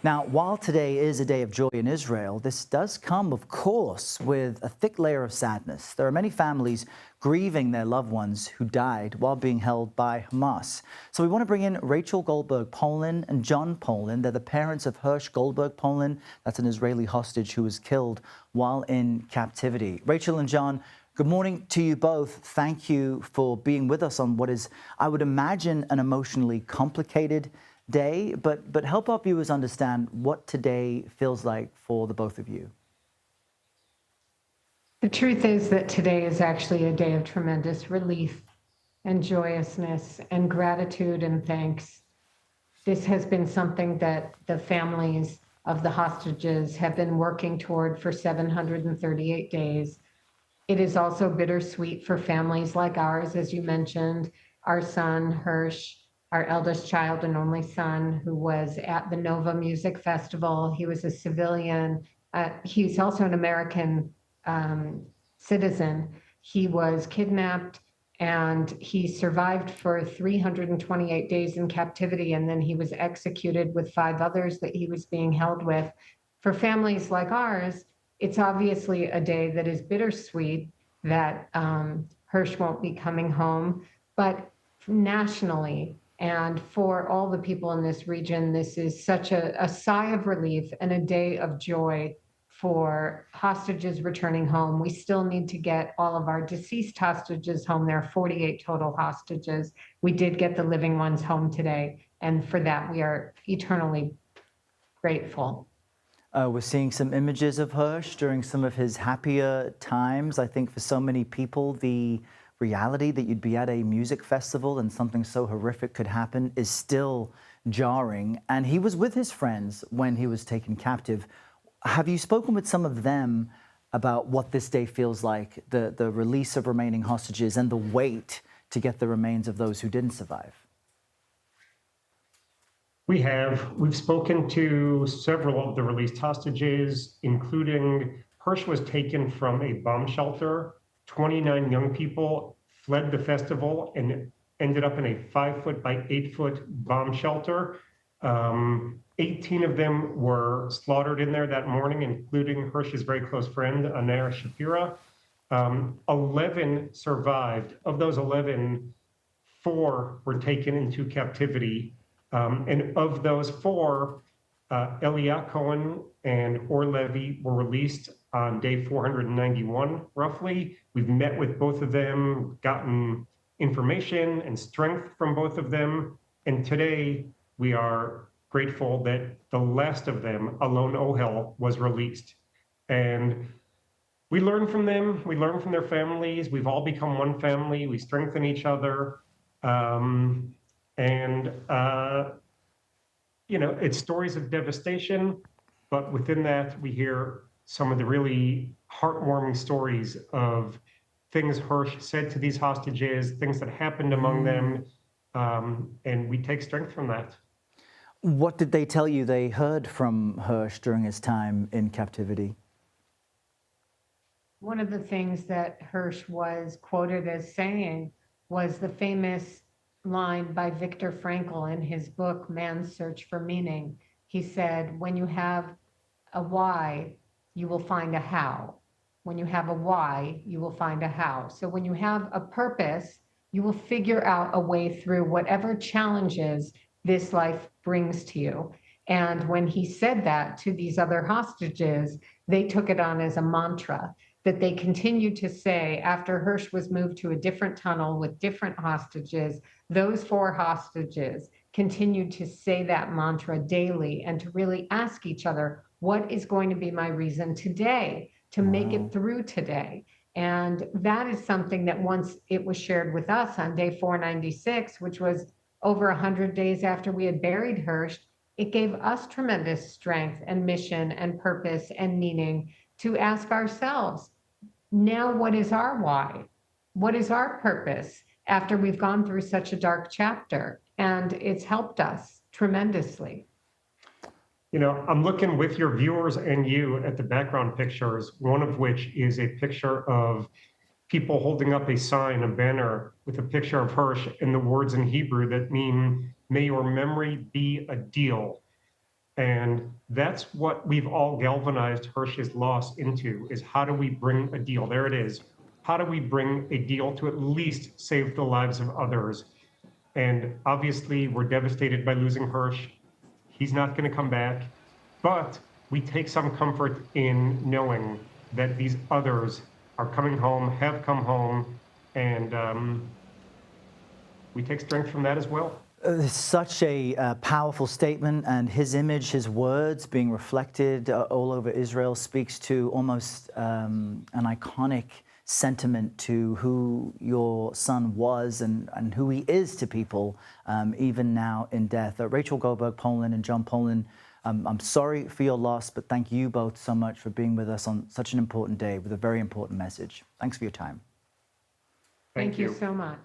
Now, while today is a day of joy in Israel, this does come, of course, with a thick layer of sadness. There are many families grieving their loved ones who died while being held by Hamas. So we want to bring in Rachel Goldberg-Polin and John Polin. They're the parents of Hersh Goldberg-Polin. That's an Israeli hostage who was killed while in captivity. Rachel and John, good morning to you both. Thank you for being with us on what is, I would imagine, an emotionally complicated day, but help our viewers understand what today feels like for the both of you. The truth is that today is actually a day of tremendous relief and joyousness and gratitude and thanks. This has been something that the families of the hostages have been working toward for 738 days. It is also bittersweet for families like ours, as you mentioned, our son, Hersh, our eldest child and only son, who was at the Nova Music Festival. He was a civilian. He's also an American citizen. He was kidnapped and he survived for 328 days in captivity, and then he was executed with 5 others that he was being held with. For families like ours, it's obviously a day that is bittersweet that Hersh won't be coming home, but nationally, and for all the people in this region, this is such a sigh of relief and a day of joy for hostages returning home. We still need to get all of our deceased hostages home. There are 48 total hostages. We did get the living ones home today, and for that we are eternally grateful. We're seeing some images of Hersh during some of his happier times. I think for so many people, the reality that you'd be at a music festival and something so horrific could happen is still jarring. And he was with his friends when he was taken captive. Have you spoken with some of them about what this day feels like, the release of remaining hostages and the wait to get the remains of those who didn't survive? We've spoken to several of the released hostages, including Hersh was taken from a bomb shelter. 29 young people fled the festival and ended up in a 5-foot by 8-foot bomb shelter. 18 of them were slaughtered in there that morning, including Hersh's very close friend, Anair Shapira. 11 survived. Of those 11, 4 were taken into captivity. And of those 4, Elia Cohen and Or Levy were released on day 491, roughly. We've met with both of them, gotten information and strength from both of them. And today we are grateful that the last of them, Alon Ohel, was released. And we learn from them, we learn from their families. We've all become one family. We strengthen each other. It's stories of devastation, but within that, we hear some of the really heartwarming stories of things Hersh said to these hostages, things that happened among them, and we take strength from that. What did they tell you they heard from Hersh during his time in captivity? One of the things that Hersh was quoted as saying was the famous line by Viktor Frankl in his book, Man's Search for Meaning. He said, when you have a why, you will find a how. When you have a why, you will find a how. So when you have a purpose, you will figure out a way through whatever challenges this life brings to you. And when he said that to these other hostages, they took it on as a mantra that they continued to say after Hersh was moved to a different tunnel with different hostages. Those 4 hostages continued to say that mantra daily and to really ask each other, what is going to be my reason today to make it through today? And that is something that once it was shared with us on day 496, which was over 100 days after we had buried Hersh, it gave us tremendous strength and mission and purpose and meaning to ask ourselves, now what is our why? What is our purpose after we've gone through such a dark chapter? And it's helped us tremendously. You know, I'm looking with your viewers and you at the background pictures, one of which is a picture of people holding up a sign, a banner with a picture of Hersh and the words in Hebrew that mean, may your memory be a deal. And that's what we've all galvanized Hersh's loss into, is how do we bring a deal? There it is. How do we bring a deal to at least save the lives of others? And obviously, we're devastated by losing Hersh. He's not going to come back. But we take some comfort in knowing that these others are coming home, have come home, and we take strength from that as well. Such a powerful statement, and his image, his words being reflected all over Israel speaks to almost an iconic sentiment to who your son was and who he is to people, even now in death. Rachel Goldberg-Polin and John Polin, I'm sorry for your loss, but thank you both so much for being with us on such an important day with a very important message. Thanks for your time. Thank you so much.